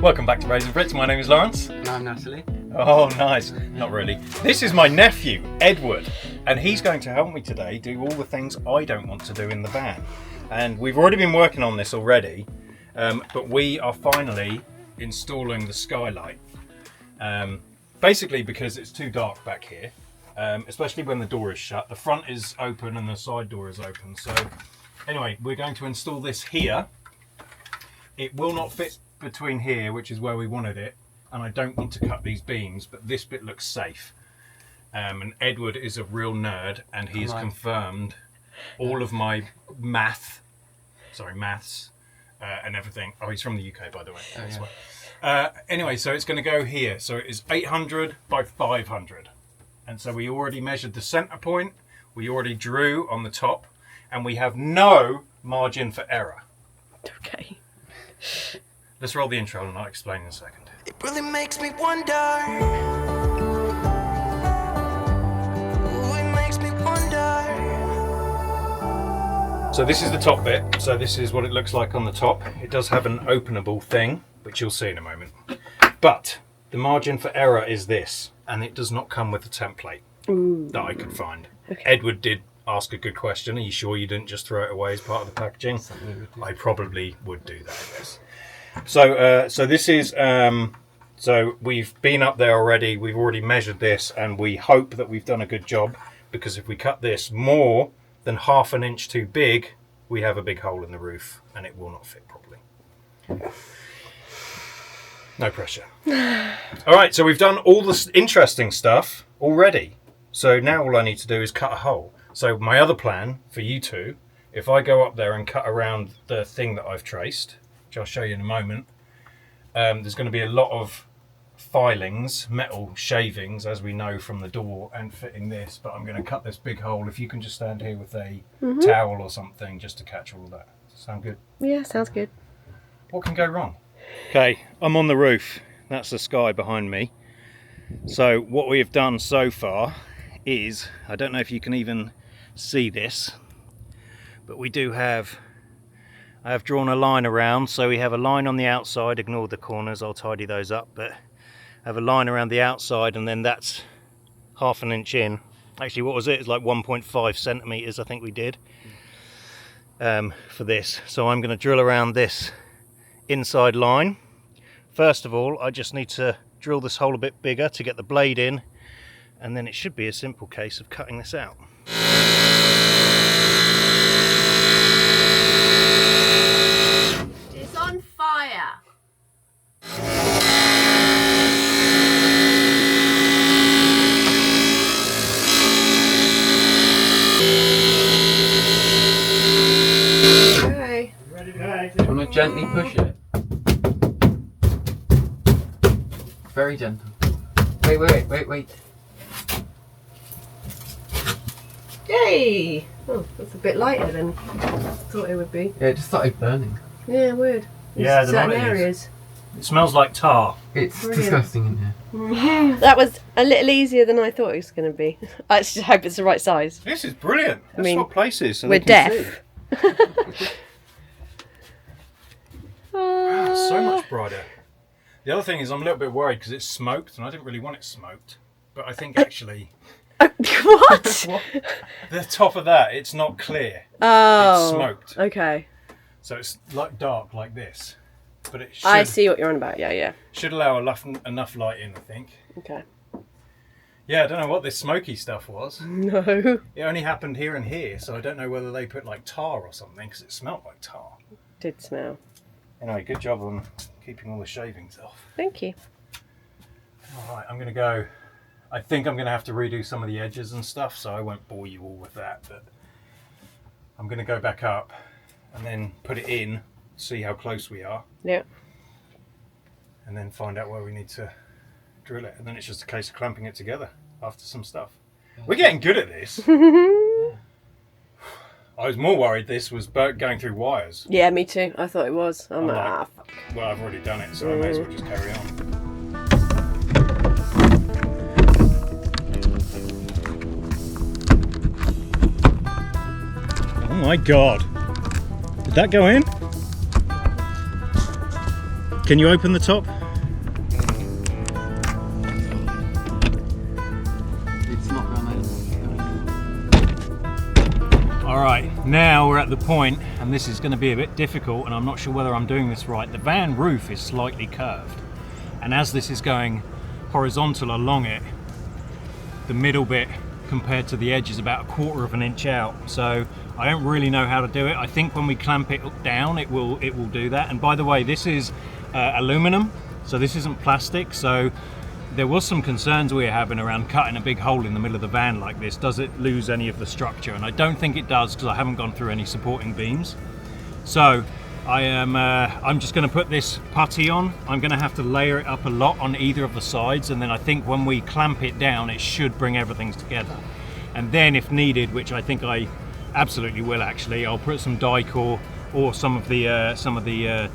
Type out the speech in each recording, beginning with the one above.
Welcome back to Brazen Brits. My name is Lawrence. And I'm Natalie. Oh, nice. Not really. This is my nephew, Edward, and he's going to help me today do all the things I don't want to do in the van. And we've already been working on this already, but we are finally installing the Skylight. Basically because it's too dark back here, especially when the door is shut. The front is open and the side door is open. So anyway, we're going to install this here. It will not fit between here, which is where we wanted it, and I don't need to cut these beams, but this bit looks safe. And Edward is a real nerd, and he has confirmed all of my maths, and everything. Oh, he's from the UK, by the way. Oh, yeah. Anyway, so it's going to go here. So it is 800 by 500. And so we already measured the center point, we already drew on the top, and we have no margin for error. Okay. Let's roll the intro and I'll explain in a second. It really makes me wonder. Ooh, it makes me wonder. So this is the top bit. So this is what it looks like on the top. It does have an openable thing, which you'll see in a moment. But the margin for error is this, and it does not come with a template that I could find. Okay. Edward did ask a good question. Are you sure you didn't just throw it away as part of the packaging? I probably would do that, I guess. So this is, so we've been up there already, we've already measured this, and we hope that we've done a good job, because if we cut this more than half an inch too big, we have a big hole in the roof, and it will not fit properly. No pressure. Alright, so we've done all this interesting stuff already, so now all I need to do is cut a hole. So my other plan for you two, if I go up there and cut around the thing that I've traced, which I'll show you in a moment, there's going to be a lot of filings, metal shavings, as we know from the door, and fitting this, but I'm going to cut this big hole. If you can just stand here with a towel or something just to catch all of that. Does that sound good? Yeah, sounds good. What can go wrong? Okay, I'm on the roof. That's the sky behind me. So what we have done so far is, I don't know if you can even see this, but we do have, I have drawn a line around, so we have a line on the outside, ignore the corners, I'll tidy those up, but I have a line around the outside, and then that's half an inch in. Actually, what was it? It's like 1.5 centimeters, I think we did, for this. So I'm going to drill around this inside line. First of all, I just need to drill this hole a bit bigger to get the blade in, and then it should be a simple case of cutting this out. It's on fire. Okay. Ready to go? Do you want to gently push it? Very gentle. Wait. Yay! Oh, that's a bit lighter than I thought it would be. Yeah, it just started burning. Yeah, weird. Yeah, in certain areas. It smells like tar. It's Brilliant. disgusting in here. That was a little easier than I thought it was going to be. I just hope it's the right size. This is brilliant. Let's swap places so we're they can deaf. see. Wow, it's so much brighter. The other thing is I'm a little bit worried because it's smoked, and I didn't really want it smoked. But I think actually... What? The top of that, it's not clear. Oh. It's smoked. Okay. So it's like dark like this. But it should, I see what you're on about, yeah. should allow enough light in, I think. Okay. Yeah, I don't know what this smoky stuff was. No. It only happened here and here, so I don't know whether they put like tar or something, because it smelled like tar. Did smell. Anyway, good job on keeping all the shavings off. Thank you. Alright, I'm going to go... I think I'm going to have to redo some of the edges and stuff, so I won't bore you all with that, but I'm going to go back up and then put it in, see how close we are. Yeah. And then find out where we need to drill it. And then it's just a case of clamping it together after some stuff. We're getting good at this. I was more worried this was going through wires. Yeah, me too. I thought it was. I'm like, fuck. Well, I've already done it, so I may as well just carry on. Oh my god. Did that go in? Can you open the top? It's not going to. Alright, now we're at the point, and this is going to be a bit difficult, and I'm not sure whether I'm doing this right. The van roof is slightly curved, and as this is going horizontal along it, the middle bit compared to the edge is about 1/4 of an inch out. So I don't really know how to do it. I think when we clamp it down, it will do that. And by the way, this is aluminum, so this isn't plastic. So there was some concerns we were having around cutting a big hole in the middle of the van like this. Does it lose any of the structure? And I don't think it does, because I haven't gone through any supporting beams. So I'm just going to put this putty on. I'm going to have to layer it up a lot on either of the sides, and then I think when we clamp it down, it should bring everything together. And then if needed, which I think I absolutely will actually, I'll put some Dicor or some of the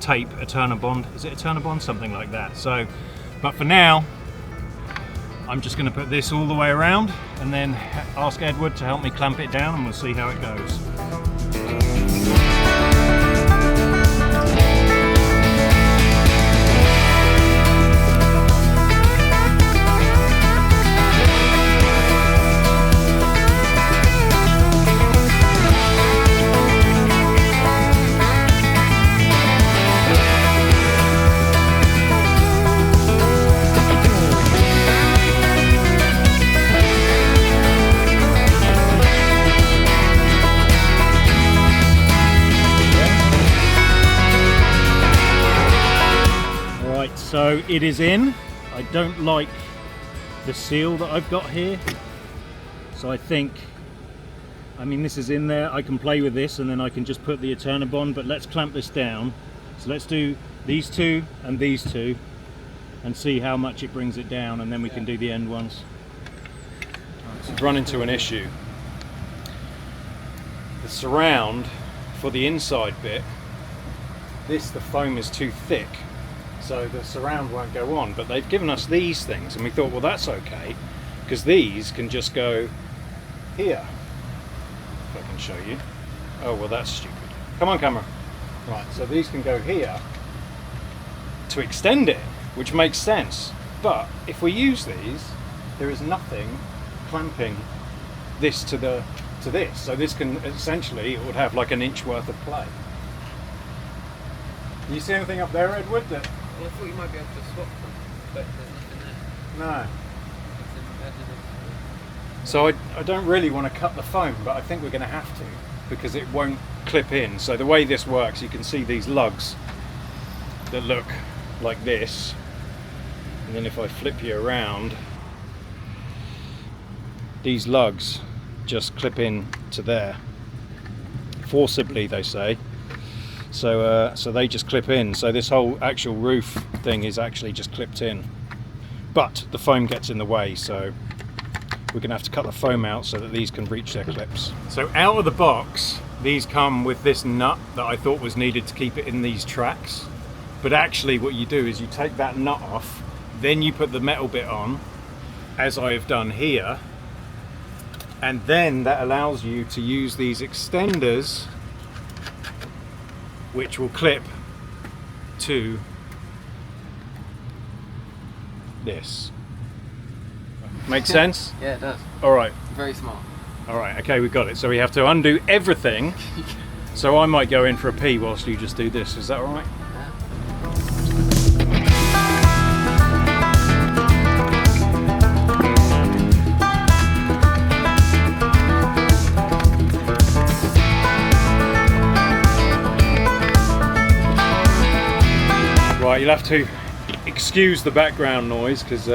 tape, Eternabond. Is it Eternabond? Something like that. So, but for now, I'm just going to put this all the way around and then ask Edward to help me clamp it down, and we'll see how it goes. So it is in. I don't like the seal that I've got here, so I think, I mean, this is in there. I can play with this and then I can just put the Eternabond, but let's clamp this down. So let's do these two and these two and see how much it brings it down, and then we can do the end ones. So I've run into an issue. The surround for the inside bit, the foam is too thick, so the surround won't go on, but they've given us these things, and we thought, well, that's okay, because these can just go here. If I can show you. Oh, well, that's stupid. Come on, camera. Right, so these can go here to extend it, which makes sense. But if we use these, there is nothing clamping this to this. So this can essentially, it would have like an inch worth of play. Do you see anything up there, Edward? Well, I thought you might be able to swap them, but there's nothing there. No. Nothing embedded in. So I don't really want to cut the foam, but I think we're going to have to, because it won't clip in. So the way this works, you can see these lugs that look like this, and then if I flip you around, these lugs just clip in to there, forcibly they say. So they just clip in, so this whole actual roof thing is actually just clipped in, but the foam gets in the way, so we're going to have to cut the foam out so that these can reach their clips. So out of the box, these come with this nut that I thought was needed to keep it in these tracks, but actually what you do is you take that nut off, then you put the metal bit on, as I have done here, and then that allows you to use these extenders which will clip to this. Make sense? Yeah, it does. All right. Very smart. All right. Okay, we've got it. So we have to undo everything. So I might go in for a pee whilst you just do this. Is that all right? Right, you'll have to excuse the background noise, because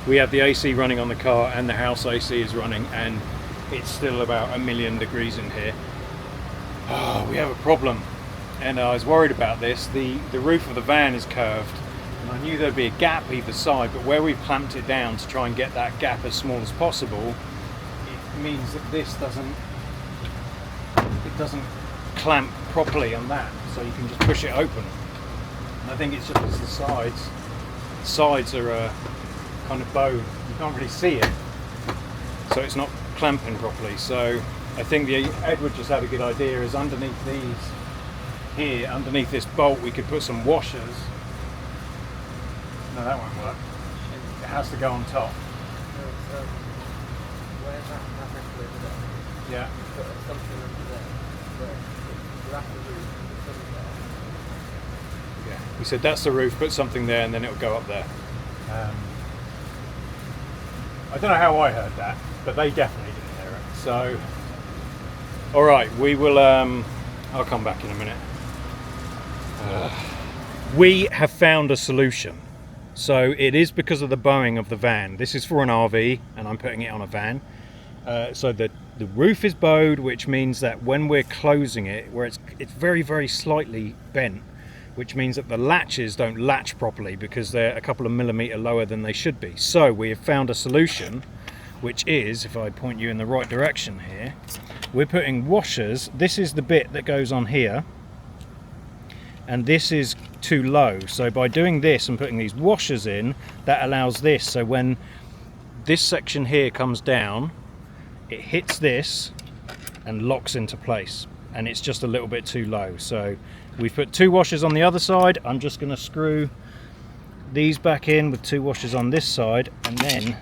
we have the AC running on the car and the house AC is running, and it's still about 1,000,000 degrees in here. Oh, we have a problem, and I was worried about this. The roof of the van is curved, and I knew there'd be a gap either side, but where we've clamped it down to try and get that gap as small as possible, it means that this doesn't clamp properly on that, so you can just push it open. I think it's just because the sides are kind of bowed. You can't really see it, so it's not clamping properly. So I think Edward just had a good idea, is underneath these here, underneath this bolt, we could put some washers No, that won't work. It has to go on top. Where's that metal over there? Yeah. Put something under there. Where you have to move something there. Yeah. We said that's the roof, put something there and then it'll go up there. I don't know how I heard that, but they definitely didn't hear it. So, alright, we will, I'll come back in a minute. We have found a solution. So it is because of the bowing of the van. This is for an RV and I'm putting it on a van. So the roof is bowed, which means that when we're closing it, where it's very, very slightly bent, which means that the latches don't latch properly because they're a couple of millimeter lower than they should be. So we have found a solution, which is, if I point you in the right direction here, we're putting washers. This is the bit that goes on here, and this is too low. So by doing this and putting these washers in, that allows this. So when this section here comes down, it hits this and locks into place, and it's just a little bit too low. So we've put 2 washers on the other side. I'm just going to screw these back in with 2 washers on this side, and then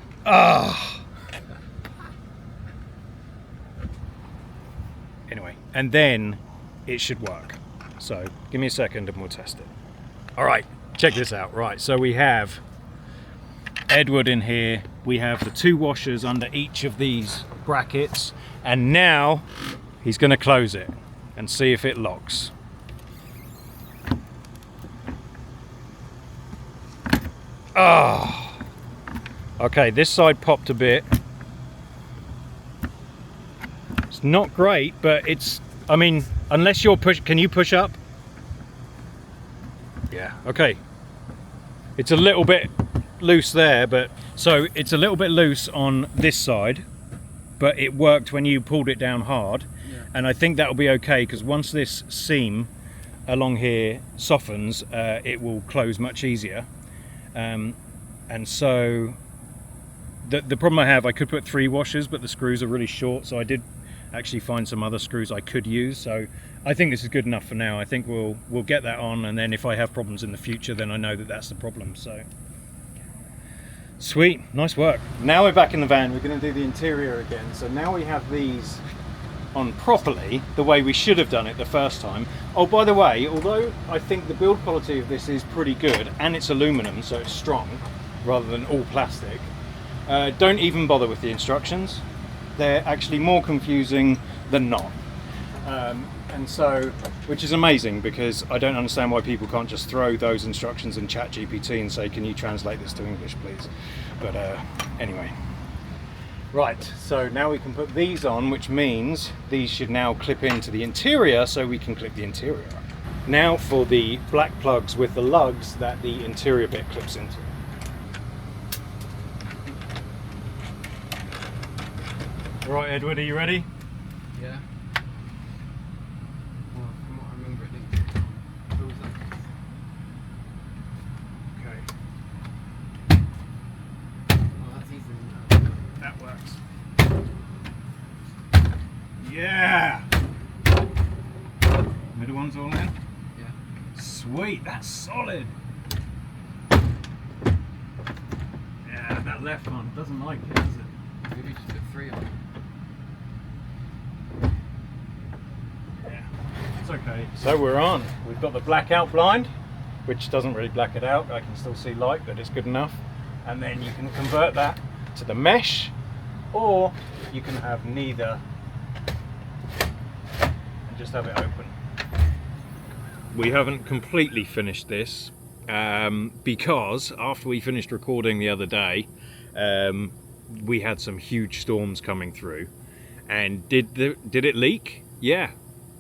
anyway, and then it should work. So give me a second and we'll test it. All right, check this out. Right, so we have Edward in here. We have the 2 washers under each of these brackets, and now he's going to close it and see if it locks. Oh, okay, this side popped a bit. It's not great, but it's, I mean, unless you're can you push up? Yeah, okay. It's a little bit loose there, but so it's a little bit loose on this side, but it worked when you pulled it down hard. Yeah. And I think that'll be okay, because once this seam along here softens, it will close much easier. And so the problem I have, I could put 3 washers, but the screws are really short, so I did actually find some other screws I could use. So I think this is good enough for now. I think we'll get that on, and then if I have problems in the future, then I know that that's the problem. So sweet, nice work. Now we're back in the van. We're going to do the interior again. So now we have these on properly, the way we should have done it the first time. Oh, by the way, although I think the build quality of this is pretty good, and it's aluminum, so it's strong rather than all plastic, don't even bother with the instructions. They're actually more confusing than not. And so, which is amazing, because I don't understand why people can't just throw those instructions in ChatGPT and say, can you translate this to English, please? But anyway. Right, so now we can put these on, which means these should now clip into the interior, so we can clip the interior up. Now for the black plugs with the lugs that the interior bit clips into. Right, Edward, are you ready? Yeah. Well, from what I remember, it didn't close that. Okay. Oh, that's easy now. That works. Yeah! Middle one's all in? Yeah. Sweet, that's solid! Yeah, that left one doesn't like it, does it? Maybe just put 3 on. Yeah, it's okay. So we're on. We've got the blackout blind, which doesn't really black it out. I can still see light, but it's good enough. And then you can convert that to the mesh, or you can have neither and just have it open. We haven't completely finished this because after we finished recording the other day, we had some huge storms coming through. And did it leak? Yeah,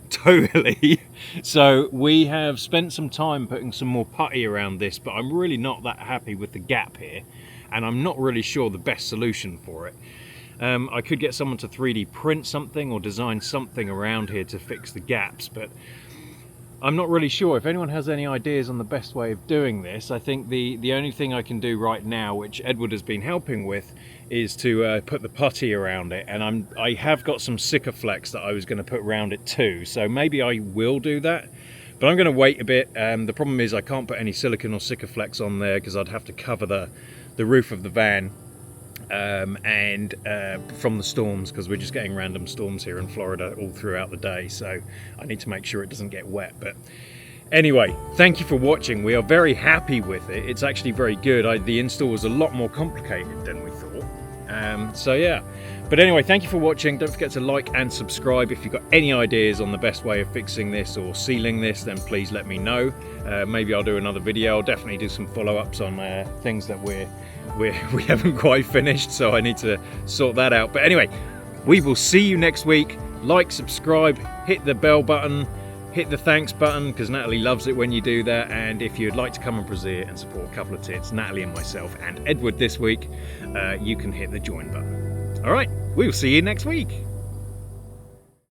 totally. So we have spent some time putting some more putty around this, but I'm really not that happy with the gap here, and I'm not really sure the best solution for it. I could get someone to 3D print something or design something around here to fix the gaps, but I'm not really sure. If anyone has any ideas on the best way of doing this, I think the only thing I can do right now, which Edward has been helping with, is to put the putty around it. And I have got some Sikaflex that I was going to put around it too, so maybe I will do that. But I'm going to wait a bit. The problem is I can't put any silicone or Sikaflex on there because I'd have to cover the roof of the van from the storms, because we're just getting random storms here in Florida all throughout the day, so I need to make sure it doesn't get wet. But anyway, thank you for watching. We are very happy with it. It's actually very good. The install was a lot more complicated than we thought. So yeah, but anyway, thank you for watching. Don't forget to like and subscribe. If you've got any ideas on the best way of fixing this or sealing this, then please let me know. Maybe I'll do another video. I'll definitely do some follow-ups on things that we haven't quite finished, so I need to sort that out. But anyway, we will see you next week. Like, subscribe, hit the bell button, hit the thanks button, because Natalie loves it when you do that. And if you'd like to come and Braziere and support a couple of tits, Natalie and myself and Edward this week, you can hit the join button. All right, we will see you next week.